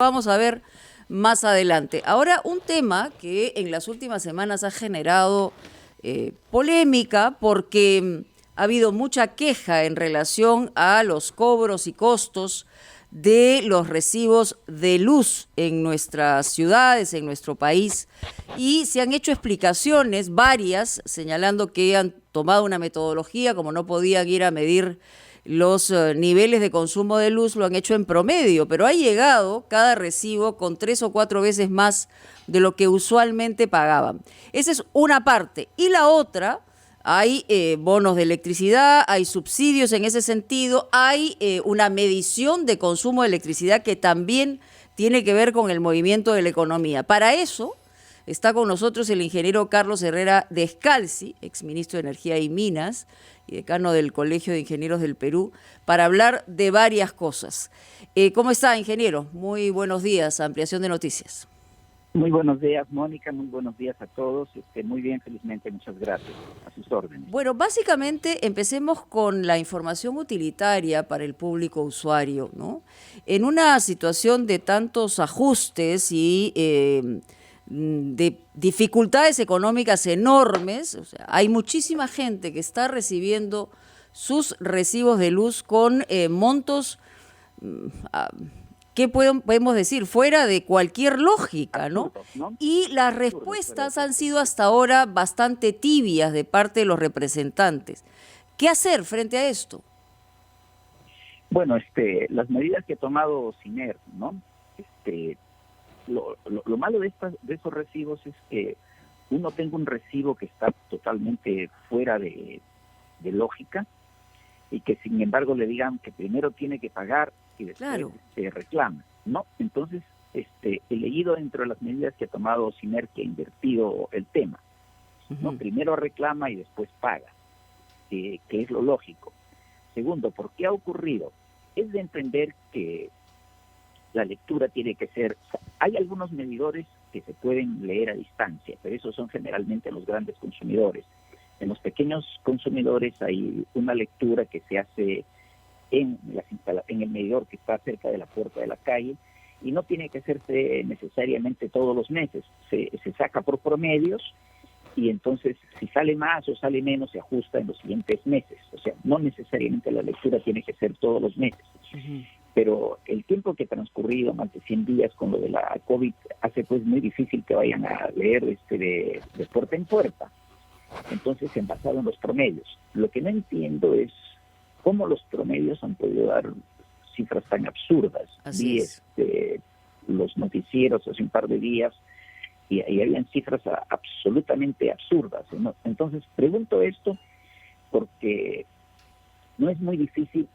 Vamos a ver más adelante. Ahora, un tema que en las últimas semanas ha generado polémica porque ha habido mucha queja en relación a los cobros y costos de los recibos de luz en nuestras ciudades, en nuestro país, y se han hecho explicaciones varias señalando que han tomado una metodología, como no podían ir a medir los niveles de consumo de luz, lo han hecho en promedio, pero ha llegado cada recibo con 3 o 4 veces más de lo que usualmente pagaban. Esa es una parte. Y la otra, hay bonos de electricidad, hay subsidios en ese sentido, hay una medición de consumo de electricidad que también tiene que ver con el movimiento de la economía. Para eso está con nosotros el ingeniero Carlos Herrera Descalzi, exministro de Energía y Minas y decano del Colegio de Ingenieros del Perú, para hablar de varias cosas. ¿Cómo está, ingeniero? Muy buenos días, Ampliación de Noticias. Muy buenos días, Mónica, muy buenos días a todos. Muy bien, felizmente, muchas gracias. A sus órdenes. Bueno, básicamente empecemos con la información utilitaria para el público usuario, ¿no? En una situación de tantos ajustes y de dificultades económicas enormes, o sea, hay muchísima gente que está recibiendo sus recibos de luz con montos, ¿qué podemos decir? Fuera de cualquier lógica, ¿no? Absurdos, ¿no? Y las respuestas han sido hasta ahora bastante tibias de parte de los representantes. ¿Qué hacer frente a esto? Bueno, las medidas que ha tomado SINER, ¿no? Lo malo de esos recibos es que uno tenga un recibo que está totalmente fuera de lógica y que sin embargo le digan que primero tiene que pagar y después Claro. se reclama, ¿no? Entonces, he leído dentro de las medidas que ha tomado SINER, que ha invertido el tema, ¿no? Primero reclama y después paga, que es lo lógico. Segundo, ¿por qué ha ocurrido? Es de entender que la lectura tiene que ser... Hay algunos medidores que se pueden leer a distancia, pero esos son generalmente los grandes consumidores. En los pequeños consumidores hay una lectura que se hace en el medidor que está cerca de la puerta de la calle y no tiene que hacerse necesariamente todos los meses. Se saca por promedios y entonces si sale más o sale menos se ajusta en los siguientes meses. O sea, no necesariamente la lectura tiene que ser todos los meses. Pero el tiempo que ha transcurrido, más de 100 días con lo de la COVID, hace pues muy difícil que vayan a leer de puerta en puerta. Entonces se han basado en los promedios. Lo que no entiendo es cómo los promedios han podido dar cifras tan absurdas. Así es. Los noticieros hace un par de días y ahí habían cifras absolutamente absurdas, ¿no? Entonces pregunto esto porque no es muy difícil,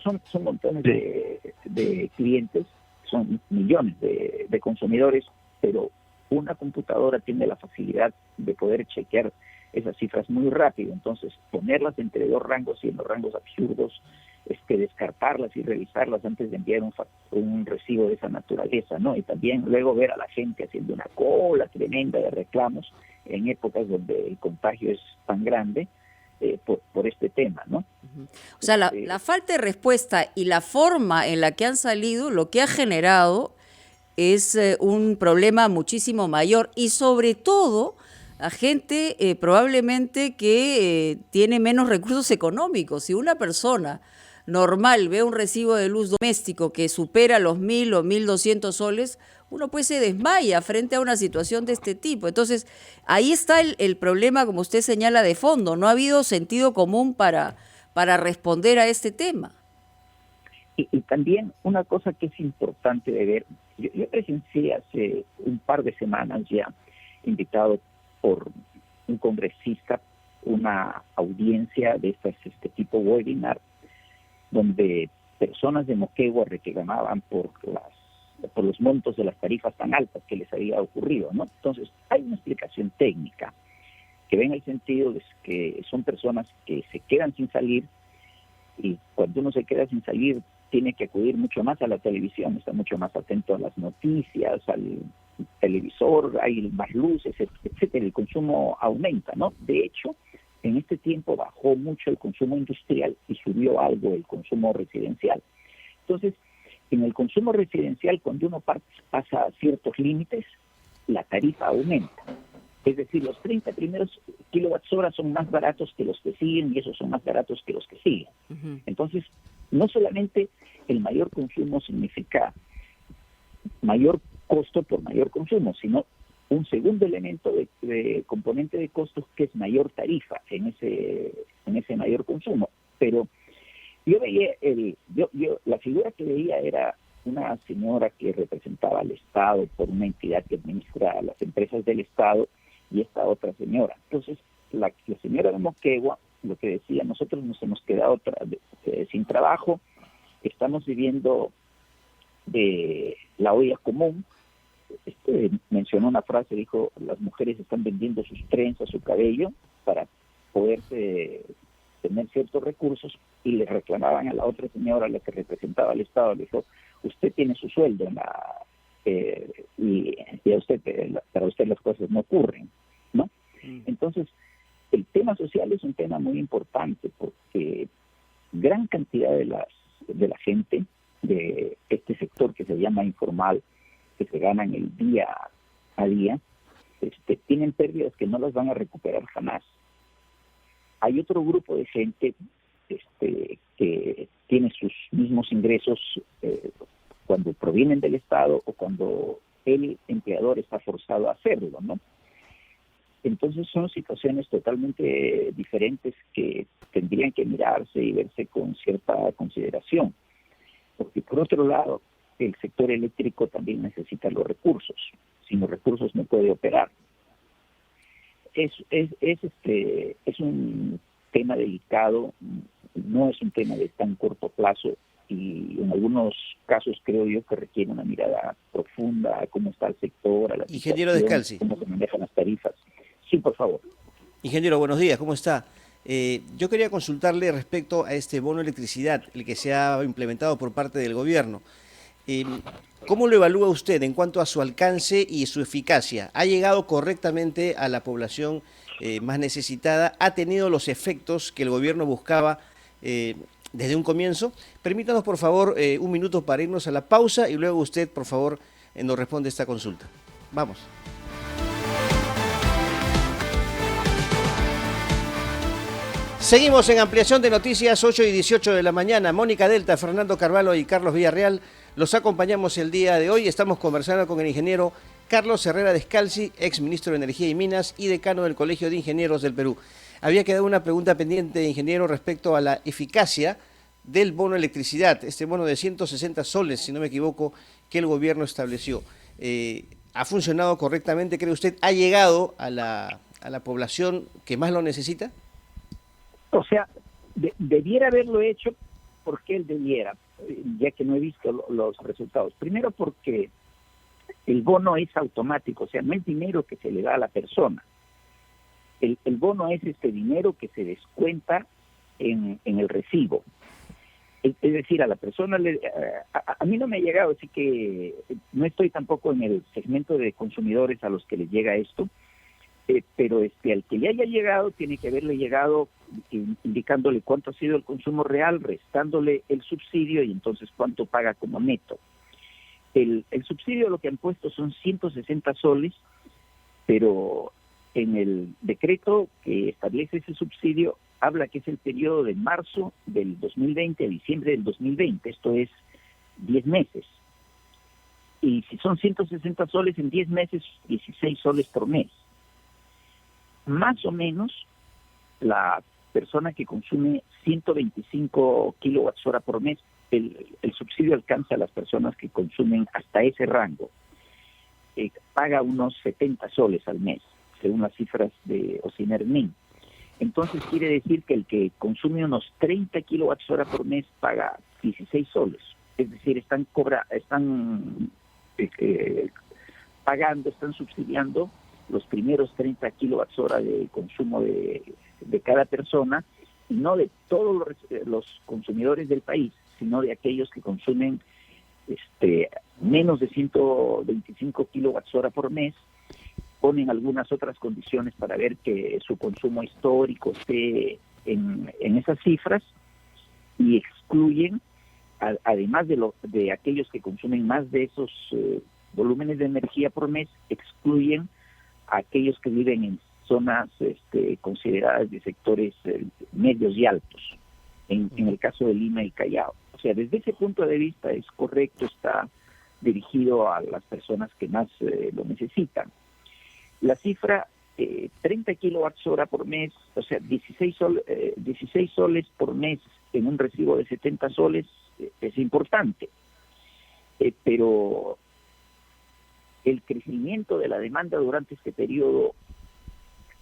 son montones de clientes, son millones de consumidores, pero una computadora tiene la facilidad de poder chequear esas cifras muy rápido. Entonces ponerlas entre dos rangos y en los rangos absurdos, descartarlas y revisarlas antes de enviar un recibo de esa naturaleza, ¿no? Y también luego ver a la gente haciendo una cola tremenda de reclamos en épocas donde el contagio es tan grande, por este tema, ¿no? O sea, la falta de respuesta y la forma en la que han salido, lo que ha generado es un problema muchísimo mayor y sobre todo a gente probablemente que tiene menos recursos económicos. Si una persona normal ve un recibo de luz doméstico que supera los 1.000 o 1.200 soles, uno pues se desmaya frente a una situación de este tipo. Entonces, ahí está el problema, como usted señala, de fondo. No ha habido sentido común para responder a este tema. Y también una cosa que es importante de ver, yo presencié hace un par de semanas ya, invitado por un congresista, una audiencia de este tipo webinar, donde personas de Moquegua reclamaban por los montos de las tarifas tan altas que les había ocurrido, ¿no? Entonces, hay una explicación técnica que va en el sentido de que son personas que se quedan sin salir y cuando uno se queda sin salir tiene que acudir mucho más a la televisión, está mucho más atento a las noticias, al televisor, hay más luces, etcétera, el consumo aumenta, ¿no? De hecho, en este tiempo bajó mucho el consumo industrial y subió algo el consumo residencial. Entonces, En el consumo residencial, cuando uno pasa ciertos límites, la tarifa aumenta. Es decir, los 30 primeros kilowatts-hora son más baratos que los que siguen y esos son más baratos que los que siguen. Ujú. Entonces, no solamente el mayor consumo significa mayor costo por mayor consumo, sino un segundo elemento de componente de costos que es mayor tarifa en ese mayor consumo. Pero yo veía la figura que veía era una señora que representaba al Estado por una entidad que administra a las empresas del Estado y esta otra señora. Entonces, la señora de Moquegua lo que decía, nosotros nos hemos quedado sin trabajo, estamos viviendo de la olla común. Mencionó una frase, dijo, las mujeres están vendiendo sus trenzas, su cabello, para poderse tener ciertos recursos, y le reclamaban a la otra señora, la que representaba al Estado, le dijo, usted tiene su sueldo y a usted, para usted las cosas no ocurren, ¿no? Entonces, el tema social es un tema muy importante porque gran cantidad de la gente de este sector que se llama informal, que se ganan el día a día, tienen pérdidas que no las van a recuperar jamás. Hay otro grupo de gente que tiene sus mismos ingresos cuando provienen del Estado o cuando el empleador está forzado a hacerlo, ¿no? Entonces son situaciones totalmente diferentes que tendrían que mirarse y verse con cierta consideración. Porque por otro lado, el sector eléctrico también necesita los recursos. Sin los recursos no puede operar. Es un tema delicado, no es un tema de tan corto plazo, y en algunos casos creo yo que requiere una mirada profunda a cómo está el sector, a la Ingeniero situación, Descalzi. cómo se manejan las tarifas. Sí, por favor. Ingeniero, buenos días, ¿cómo está? Yo quería consultarle respecto a este bono electricidad, el que se ha implementado por parte del gobierno. ¿Cómo lo evalúa usted en cuanto a su alcance y su eficacia? ¿Ha llegado correctamente a la población más necesitada? ¿Ha tenido los efectos que el gobierno buscaba desde un comienzo? Permítanos, por favor, un minuto para irnos a la pausa y luego usted, por favor, nos responde esta consulta. Vamos. Seguimos en ampliación de noticias, 8 y 18 de la mañana. Mónica Delta, Fernando Carvalho y Carlos Villarreal los acompañamos el día de hoy. Estamos conversando con el ingeniero Carlos Herrera Descalzi, ex ministro de Energía y Minas y decano del Colegio de Ingenieros del Perú. Había quedado una pregunta pendiente, ingeniero, respecto a la eficacia del bono electricidad, este bono de 160 soles, si no me equivoco, que el gobierno estableció. ¿Ha funcionado correctamente, cree usted? ¿Ha llegado a la población que más lo necesita? O sea, debiera haberlo hecho. ¿Por qué él debiera? Ya que no he visto los resultados. Primero porque el bono es automático, o sea, no es dinero que se le da a la persona. El bono es dinero que se descuenta en el recibo. Es decir, a la persona, a mí no me ha llegado, así que no estoy tampoco en el segmento de consumidores a los que les llega esto, pero al que le haya llegado, tiene que haberle llegado indicándole cuánto ha sido el consumo real, restándole el subsidio y entonces cuánto paga como neto. El subsidio lo que han puesto son 160 soles, pero en el decreto que establece ese subsidio habla que es el periodo de marzo del 2020 a diciembre del 2020, esto es 10 meses. Y si son 160 soles en 10 meses, 16 soles por mes. Más o menos, la persona que consume 125 kilowatts-hora por mes, el subsidio alcanza a las personas que consumen hasta ese rango. Paga unos 70 soles al mes, según las cifras de Ocinermin. Entonces quiere decir que el que consume unos 30 kilowatts-hora por mes paga 16 soles. Es decir, están pagando, están subsidiando los primeros 30 kilowatts-hora de consumo de cada persona, y no de todos los consumidores del país, sino de aquellos que consumen menos de 125 kilowatts-hora por mes. Ponen algunas otras condiciones para ver que su consumo histórico esté en esas cifras, y excluyen además de aquellos que consumen más de esos volúmenes de energía por mes, excluyen a aquellos que viven en zonas consideradas de sectores medios y altos, en el caso de Lima y Callao. O sea, desde ese punto de vista es correcto, está dirigido a las personas que más lo necesitan. La cifra 30 kilowatts-hora por mes, o sea, 16 soles por mes en un recibo de 70 soles es importante, pero el crecimiento de la demanda durante este periodo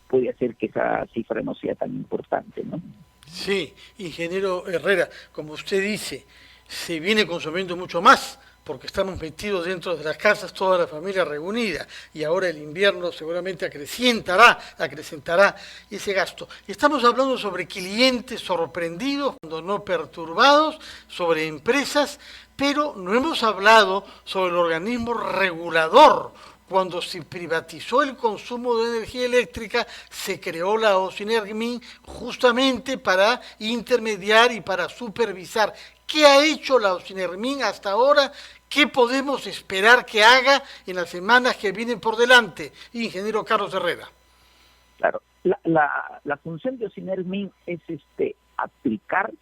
puede hacer que esa cifra no sea tan importante, ¿no? Sí, ingeniero Herrera, como usted dice, se viene consumiendo mucho más porque estamos metidos dentro de las casas, toda la familia reunida, y ahora el invierno seguramente acrecentará ese gasto. Estamos hablando sobre clientes sorprendidos, cuando no perturbados, sobre empresas, pero no hemos hablado sobre el organismo regulador. Cuando se privatizó el consumo de energía eléctrica, se creó la OCINERMIN justamente para intermediar y para supervisar. ¿Qué ha hecho la OCINERMIN hasta ahora? ¿Qué podemos esperar que haga en las semanas que vienen por delante? Ingeniero Carlos Herrera. Claro, la función de OCINERMIN es aplicar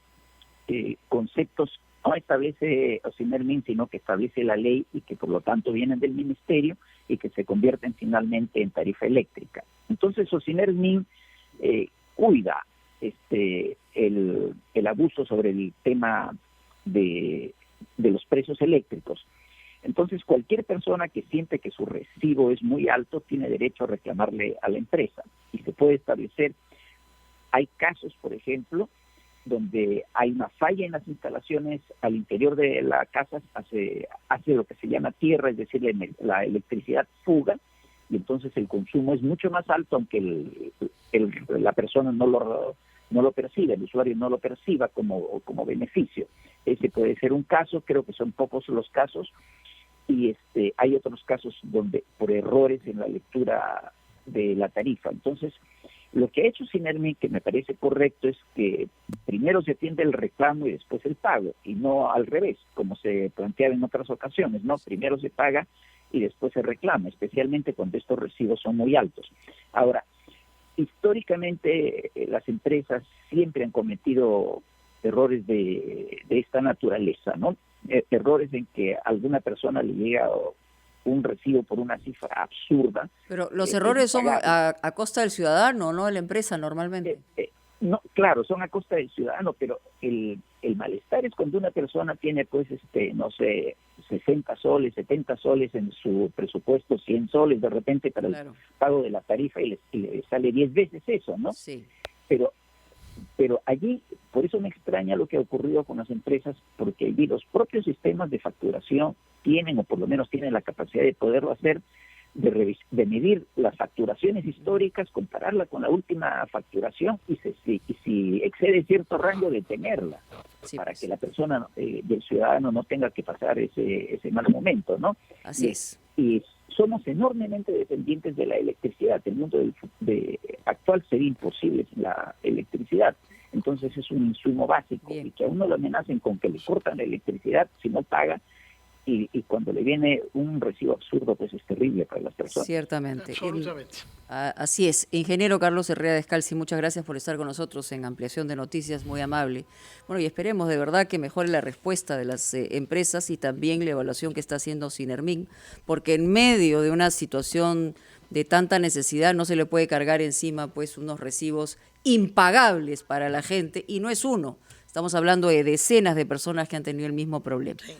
conceptos. No establece OCINERMIN, sino que establece la ley y que por lo tanto vienen del ministerio y que se convierten finalmente en tarifa eléctrica. Entonces OCINERMIN cuida el abuso sobre el tema de los precios eléctricos. Entonces cualquier persona que siente que su recibo es muy alto tiene derecho a reclamarle a la empresa y se puede establecer. Hay casos, por ejemplo, donde hay una falla en las instalaciones al interior de la casa, hace lo que se llama tierra, es decir, la electricidad fuga, y entonces el consumo es mucho más alto, aunque la persona no lo perciba, el usuario no lo perciba como beneficio. Ese puede ser un caso, creo que son pocos los casos, y hay otros casos donde por errores en la lectura de la tarifa. Entonces, lo que ha hecho OCINERMIN, que me parece correcto, es que primero se atiende el reclamo y después el pago, y no al revés, como se planteaba en otras ocasiones, ¿no? Primero se paga y después se reclama, especialmente cuando estos recibos son muy altos. Ahora, históricamente las empresas siempre han cometido errores de esta naturaleza, ¿no? Errores en que a alguna persona le llega un recibo por una cifra absurda. Pero los errores son a costa del ciudadano, no de la empresa normalmente. No, claro, son a costa del ciudadano, pero el malestar es cuando una persona tiene, pues, no sé, 60 soles, 70 soles en su presupuesto, 100 soles de repente para el pago de la tarifa y le sale 10 veces eso, ¿no? Sí. Pero allí, por eso me extraña lo que ha ocurrido con las empresas, porque allí los propios sistemas de facturación tienen, o por lo menos tienen la capacidad de poderlo hacer, de medir las facturaciones históricas, compararla con la última facturación y si excede cierto rango, detenerla, para que la persona del ciudadano no tenga que pasar ese mal momento, ¿no? Así es. Y somos enormemente dependientes de la electricidad. El mundo actual sería imposible sin la electricidad. Entonces es un insumo básico. Bien. Y que a uno lo amenacen con que le cortan la electricidad si no paga, y cuando le viene un recibo absurdo, pues es terrible para las personas. Ciertamente. Absolutamente. Así es. Ingeniero Carlos Herrera Descalzi, muchas gracias por estar con nosotros en Ampliación de Noticias, muy amable. Bueno, y esperemos de verdad que mejore la respuesta de las empresas y también la evaluación que está haciendo OCINERMIN, porque en medio de una situación de tanta necesidad no se le puede cargar encima pues unos recibos impagables para la gente, y no es uno. Estamos hablando de decenas de personas que han tenido el mismo problema. Sí.